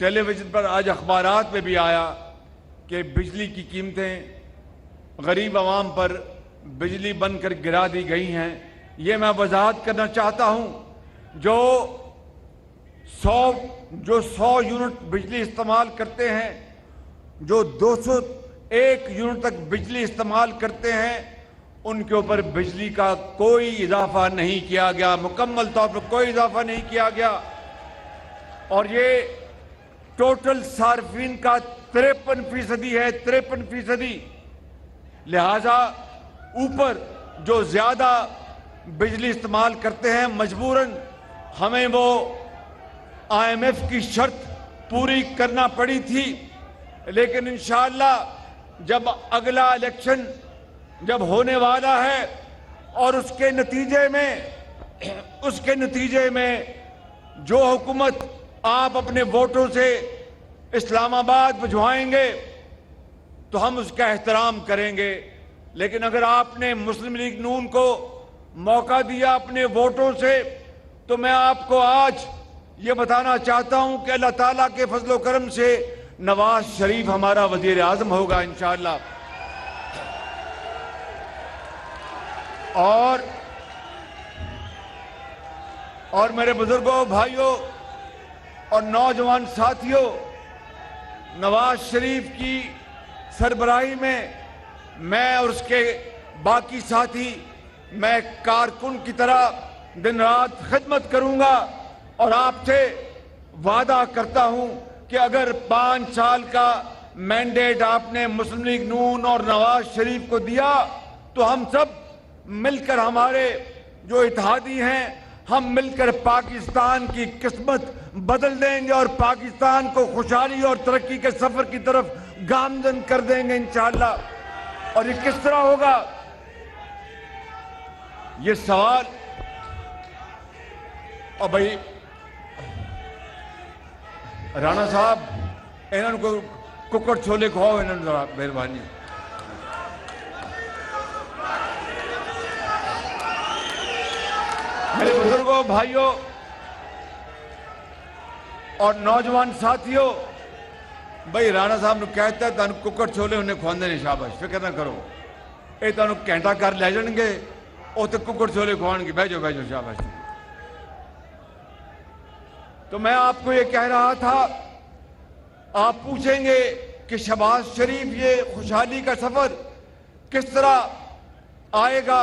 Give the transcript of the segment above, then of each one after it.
ٹیلی vision پر آج اخبارات میں بھی آیا کہ بجلی کی قیمتیں غریب عوام پر بجلی بن کر گرا دی گئی ہیں. یہ میں وضاحت کرنا چاہتا ہوں، جو 100 یونٹ بجلی استعمال کرتے ہیں، جو 201 یونٹ تک بجلی استعمال کرتے ہیں، ان کے اوپر بجلی کا کوئی اضافہ نہیں کیا گیا، مکمل طور پر کوئی اضافہ نہیں کیا گیا. اور یہ ٹوٹل صارفین کا 53% ہے، 53%. لہذا اوپر جو زیادہ بجلی استعمال کرتے ہیں مجبوراً ہمیں وہ IMF کی شرط پوری کرنا پڑی تھی. لیکن انشاءاللہ جب اگلا الیکشن جب ہونے والا ہے اور اس کے نتیجے میں جو حکومت آپ اپنے ووٹوں سے اسلام آباد بھجوائیں گے تو ہم اس کا احترام کریں گے. لیکن اگر آپ نے مسلم لیگ نون کو موقع دیا اپنے ووٹوں سے، تو میں آپ کو آج یہ بتانا چاہتا ہوں کہ اللہ تعالیٰ کے فضل و کرم سے نواز شریف ہمارا وزیر اعظم ہوگا انشاءاللہ. اور میرے بزرگوں، بھائیوں اور نوجوان ساتھیوں، نواز شریف کی سربراہی میں میں اور اس کے باقی ساتھی، میں کارکن کی طرح دن رات خدمت کروں گا. اور آپ سے وعدہ کرتا ہوں کہ اگر 5 سال کا مینڈیٹ آپ نے مسلم لیگ نون اور نواز شریف کو دیا تو ہم سب مل کر، ہمارے جو اتحادی ہیں، ہم مل کر پاکستان کی قسمت بدل دیں گے اور پاکستان کو خوشحالی اور ترقی کے سفر کی طرف گامزن کر دیں گے انشاءاللہ. اور یہ کس طرح ہوگا، یہ سوال. اور بھائی رانا صاحب، انہوں کو ککڑ چھولے کھواؤ، انہوں نے ذرا مہربانی. میرے بزرگوں، بھائیوں اور نوجوان ساتھیوں، بھائی رانا صاحب نے کہتا ہے تانوں ککڑ چھولے انہیں کھواندے نے. شاباش، فکر نہ کرو، اے تانوں گھنٹہ گھر لے جان گے، اوتے ککڑ چھولے کھوان گے. بیٹھو بیٹھو، شاباش. تو میں آپ کو یہ کہہ رہا تھا، آپ پوچھیں گے کہ شہباز شریف یہ خوشحالی کا سفر کس طرح آئے گا،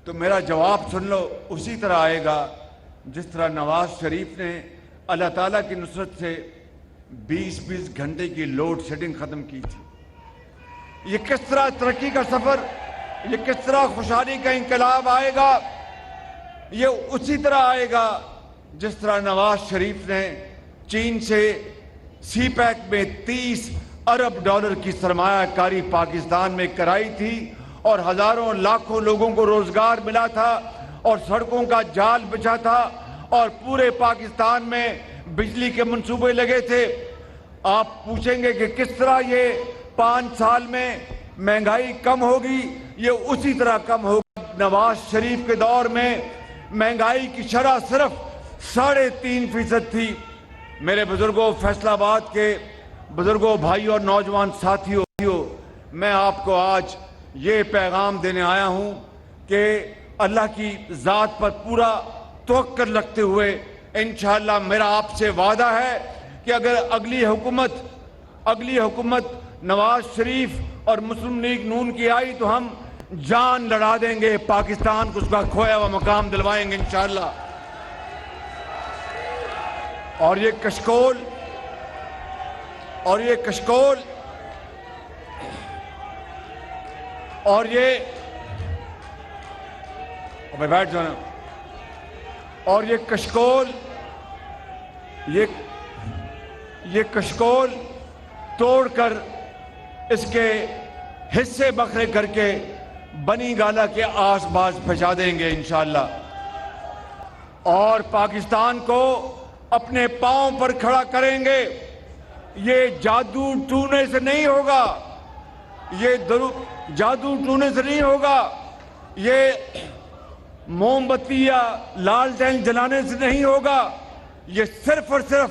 تو میرا جواب سن لو. اسی طرح آئے گا جس طرح نواز شریف نے اللہ تعالیٰ کی نصرت سے 20 گھنٹے کی لوڈ شیڈنگ ختم کی تھی. یہ کس طرح ترقی کا سفر، یہ کس طرح خوشحالی کا انقلاب آئے گا، یہ اسی طرح آئے گا جس طرح نواز شریف نے چین سے سی پیک میں 30 ارب ڈالر کی سرمایہ کاری پاکستان میں کرائی تھی اور ہزاروں لاکھوں لوگوں کو روزگار ملا تھا اور سڑکوں کا جال بچھا تھا اور پورے پاکستان میں بجلی کے منصوبے لگے تھے. آپ پوچھیں گے کہ کس طرح یہ 5 سال میں مہنگائی کم ہوگی، یہ اسی طرح کم ہوگی. نواز شریف کے دور میں مہنگائی کی شرح صرف 3.5% تھی. میرے بزرگوں، فیصل آباد کے بزرگوں، بھائیوں اور نوجوان ساتھیوں، میں آپ کو آج یہ پیغام دینے آیا ہوں کہ اللہ کی ذات پر پورا توکل رکھتے ہوئے انشاءاللہ میرا آپ سے وعدہ ہے کہ اگر اگلی حکومت نواز شریف اور مسلم لیگ نون کی آئی تو ہم جان لڑا دیں گے، پاکستان کو اس کا کھویا ہوا مقام دلوائیں گے انشاءاللہ. اور یہ کشکول اور بیٹھ جانا. اور یہ کشکول توڑ کر اس کے حصے بکھرے کر کے بنی گالا کے آس پاس پہنچا دیں گے انشاءاللہ. اور پاکستان کو اپنے پاؤں پر کھڑا کریں گے. یہ جادو ٹونے سے نہیں ہوگا، یہ موم بتی یا لالٹین جلانے سے نہیں ہوگا. یہ صرف اور صرف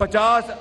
50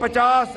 50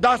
10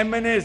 MNAs